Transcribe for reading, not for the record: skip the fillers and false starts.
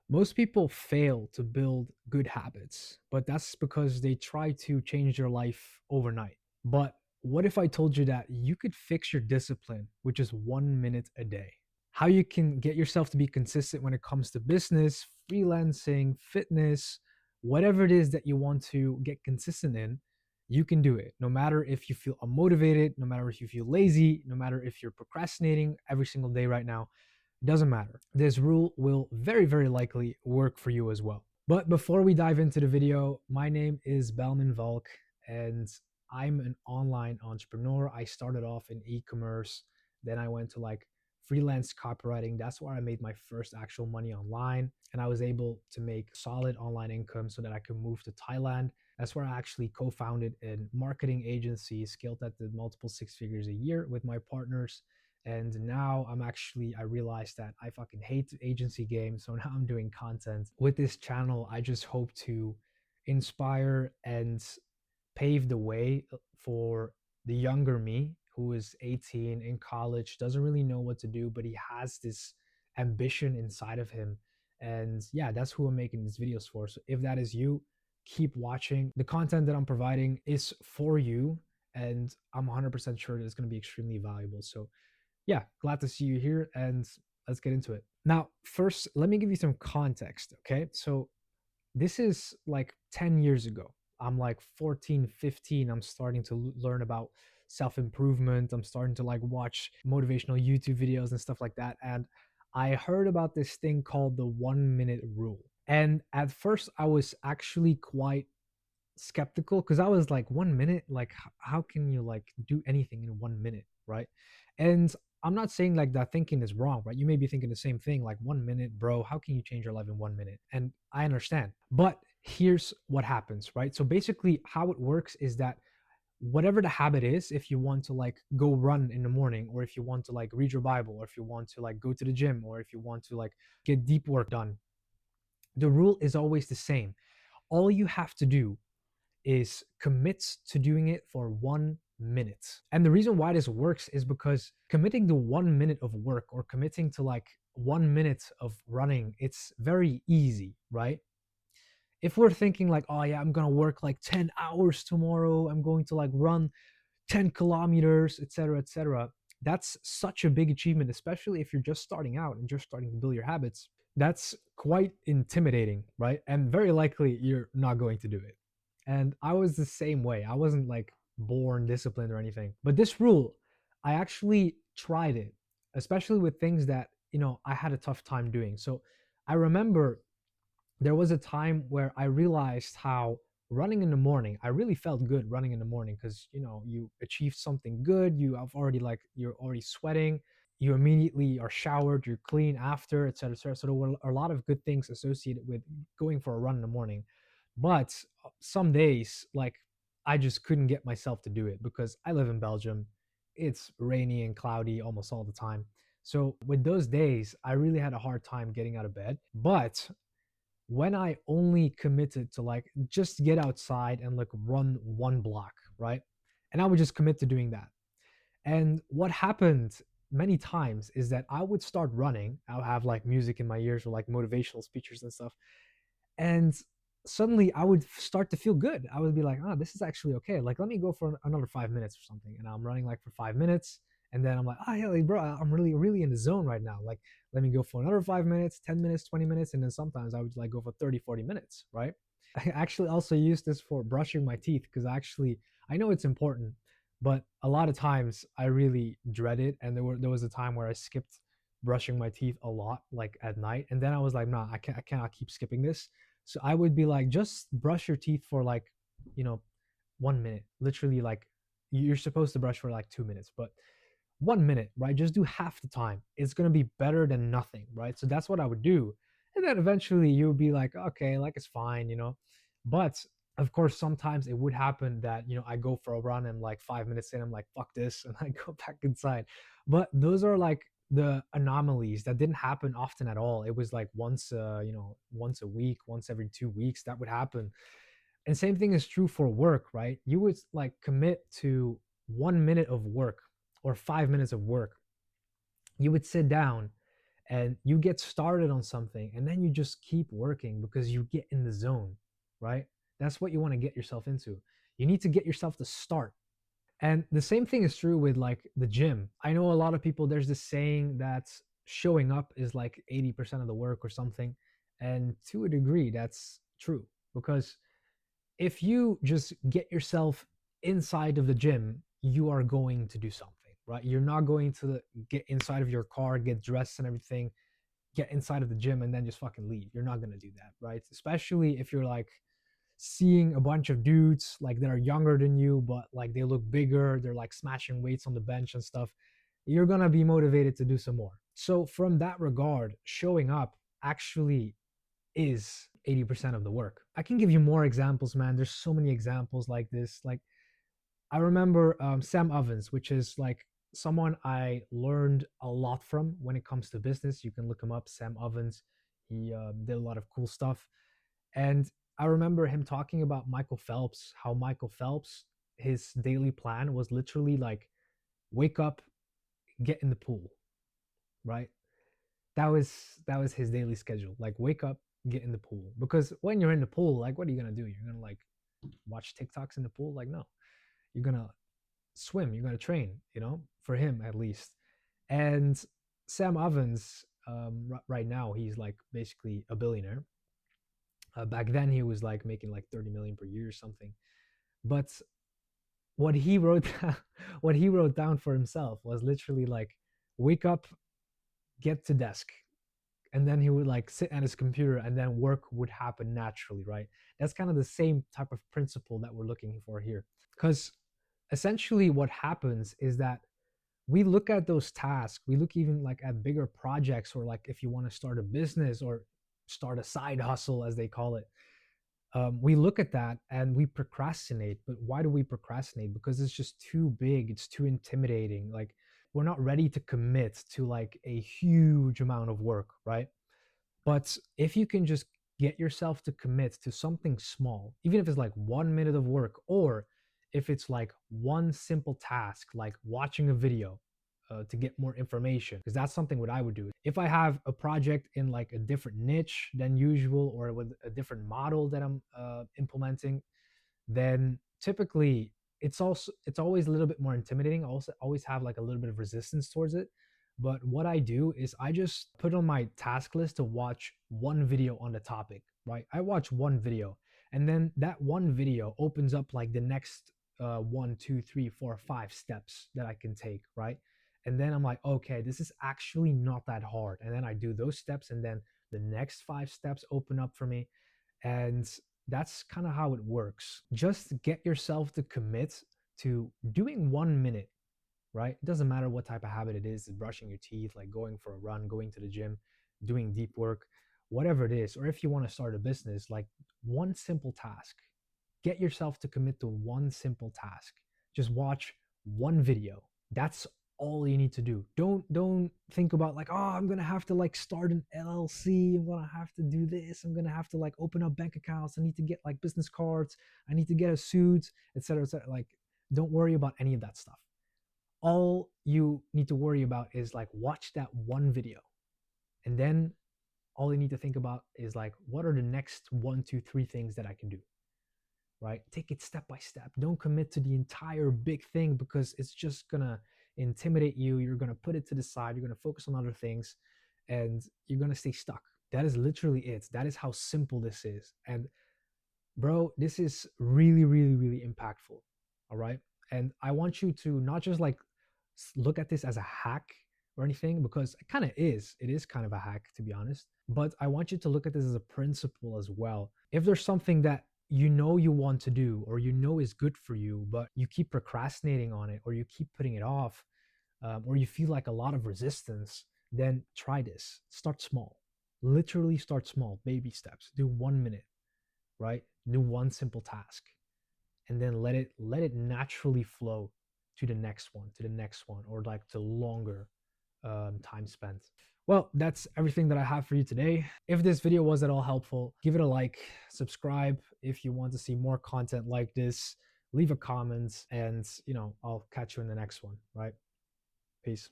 Most people fail to build good habits, but that's because they try to change their life overnight. But what if I told you that you could fix your discipline with just 1 minute a day? How you can get yourself to be consistent when it comes to business, freelancing, fitness, whatever it is that you want to get consistent in, you can do it. No matter if you feel unmotivated, no matter if you feel lazy, no matter if you're procrastinating every single day right now, doesn't matter. This rule will very, very likely work for you as well. But before we dive into the video, my name is Belman Valk, and I'm an online entrepreneur. I started off in e-commerce, then I went to like freelance copywriting. That's where I made my first actual money online, and I was able to make solid online income so that I could move to Thailand. That's where I actually co-founded a marketing agency, scaled that to multiple six figures a year with my partners. And now I realized that I fucking hate the agency game. So now I'm doing content with this channel. I just hope to inspire and pave the way for the younger me who is 18 in college, doesn't really know what to do, but he has this ambition inside of him. And yeah, that's who I'm making these videos for. So if that is you, keep watching. The content that I'm providing is for you, and I'm 100% sure that it's going to be extremely valuable. So yeah, glad to see you here, and let's get into it. Now, first, let me give you some context, okay? So, this is like 10 years ago. I'm like 14, 15. I'm starting to learn about self improvement. I'm starting to like watch motivational YouTube videos and stuff like that. And I heard about this thing called the 1 minute rule. And at first, I was actually quite skeptical because I was like, 1 minute, like how can you like do anything in 1 minute, right? And I'm not saying like that thinking is wrong, right? You may be thinking the same thing, like 1 minute, bro, how can you change your life in 1 minute? And I understand, but here's what happens, right? So basically how it works is that whatever the habit is, if you want to like go run in the morning, or if you want to like read your Bible, or if you want to like go to the gym, or if you want to like get deep work done, the rule is always the same. All you have to do is commits to doing it for 1 minute. And the reason why this works is because committing to 1 minute of work, or committing to like 1 minute of running, it's very easy, right? If we're thinking like, oh yeah, I'm gonna work like 10 hours tomorrow, I'm going to like run 10 kilometers, etc., etc., that's such a big achievement, especially if you're just starting out and just starting to build your habits. That's quite intimidating, right? And very likely you're not going to do it. And I was the same way. I wasn't like born disciplined or anything. But this rule, I actually tried it, especially with things that, I had a tough time doing. So I remember there was a time where I realized how running in the morning, I really felt good running in the morning because, you achieved something good. You're already sweating. You immediately are showered, you're clean after, et cetera, et cetera. So there were a lot of good things associated with going for a run in the morning. But some days, like, I just couldn't get myself to do it because I live in Belgium. It's rainy and cloudy almost all the time. So with those days, I really had a hard time getting out of bed. But when I only committed to like just get outside and like run one block, right? And I would just commit to doing that. And what happened many times is that I would start running. I'll have like music in my ears or like motivational speeches and stuff. And suddenly I would start to feel good. I would be like, oh, this is actually okay. Like, let me go for another 5 minutes or something. And I'm running like for 5 minutes. And then I'm like, oh, yeah, like, bro, I'm really, really in the zone right now. Like, let me go for another 5 minutes, 10 minutes, 20 minutes. And then sometimes I would like go for 30, 40 minutes, right? I actually also use this for brushing my teeth because I know it's important, but a lot of times I really dread it. And there was a time where I skipped brushing my teeth a lot, like at night. And then I was like, nah, I cannot keep skipping this. So I would be like, just brush your teeth for like, you know, 1 minute. Literally, like you're supposed to brush for like 2 minutes, but 1 minute, right? Just do half the time. It's gonna be better than nothing, right? So that's what I would do. And then eventually you would be like, okay, like it's fine. But of course, sometimes it would happen that, I go for a run and like 5 minutes in, I'm like, fuck this, and I go back inside. But those are like the anomalies that didn't happen often at all. It was like once a week, once every 2 weeks that would happen. And same thing is true for work, right? You would like commit to 1 minute of work or 5 minutes of work. You would sit down and you get started on something and then you just keep working because you get in the zone, right? That's what you want to get yourself into. You need to get yourself to start. And the same thing is true with like the gym. I know a lot of people, there's this saying that showing up is like 80% of the work or something. And to a degree, that's true because if you just get yourself inside of the gym, you are going to do something, right? You're not going to get inside of your car, get dressed and everything, get inside of the gym and then just fucking leave. You're not going to do that, right? Especially if you're like seeing a bunch of dudes like that are younger than you, but like they look bigger, they're like smashing weights on the bench and stuff. You're going to be motivated to do some more. So, from that regard, showing up actually is 80% of the work. I can give you more examples, man. There's so many examples like this. Like, I remember Sam Ovens, which is like someone I learned a lot from when it comes to business. You can look him up, Sam Ovens. He did a lot of cool stuff. And I remember him talking about Michael Phelps, how Michael Phelps, his daily plan was literally like wake up, get in the pool, right? That was his daily schedule. Like wake up, get in the pool. Because when you're in the pool, like what are you gonna do? You're gonna like watch TikToks in the pool? Like no. You're gonna swim, you're gonna train, for him at least. And Sam Ovens, right now, he's like basically a billionaire. Back then, he was like making like 30 million per year or something. But what he wrote down, what he wrote down for himself was literally like, wake up, get to desk, and then he would like sit at his computer, and then work would happen naturally, right? That's kind of the same type of principle that we're looking for here, because essentially what happens is that we look at those tasks, we look even like at bigger projects, or like if you want to start a business or start a side hustle as they call it. We look at that and we procrastinate. But why do we procrastinate? Because it's just too big, it's too intimidating. Like we're not ready to commit to like a huge amount of work, right? But if you can just get yourself to commit to something small, even if it's like 1 minute of work, or if it's like one simple task, like watching a video to get more information, because that's something what I would do. If I have a project in like a different niche than usual, or with a different model that I'm implementing, then typically it's always a little bit more intimidating. I also always have like a little bit of resistance towards it. But what I do is I just put on my task list to watch one video on the topic, right? I watch one video, and then that one video opens up like the next 1, 2, 3, 4, 5 steps that I can take, right? And then I'm like, okay, this is actually not that hard. And then I do those steps, and then the next 5 steps open up for me. And that's kind of how it works. Just get yourself to commit to doing 1 minute, right? It doesn't matter what type of habit it is, brushing your teeth, like going for a run, going to the gym, doing deep work, whatever it is. Or if you want to start a business, like one simple task, get yourself to commit to one simple task. Just watch one video. That's all you need to do. Don't think about like, oh, I'm gonna have to like start an LLC. I'm gonna have to do this. I'm gonna have to like open up bank accounts. I need to get like business cards. I need to get a suit, etc., etc. Like, don't worry about any of that stuff. All you need to worry about is like watch that one video, and then all you need to think about is like, what are the next 1, 2, 3 things that I can do, right? Take it step by step. Don't commit to the entire big thing, because it's just gonna intimidate you. You're gonna put it to the side, you're gonna focus on other things, and you're gonna stay stuck. That is literally it. That is how simple this is. And bro, this is really, really, really impactful. All right. And I want you to not just like look at this as a hack or anything, because it kind of is. It is kind of a hack, to be honest. But I want you to look at this as a principle as well. If there's something that you know you want to do, or you know is good for you, but you keep procrastinating on it, or you keep putting it off, or you feel like a lot of resistance, then try this. Start small. Literally start small, baby steps. Do 1 minute, right? Do one simple task, and then let it naturally flow to the next one, to the next one, or like to longer time spent. Well, that's everything that I have for you today. If this video was at all helpful, give it a like, subscribe if you want to see more content like this, leave a comment, and I'll catch you in the next one, right? Peace.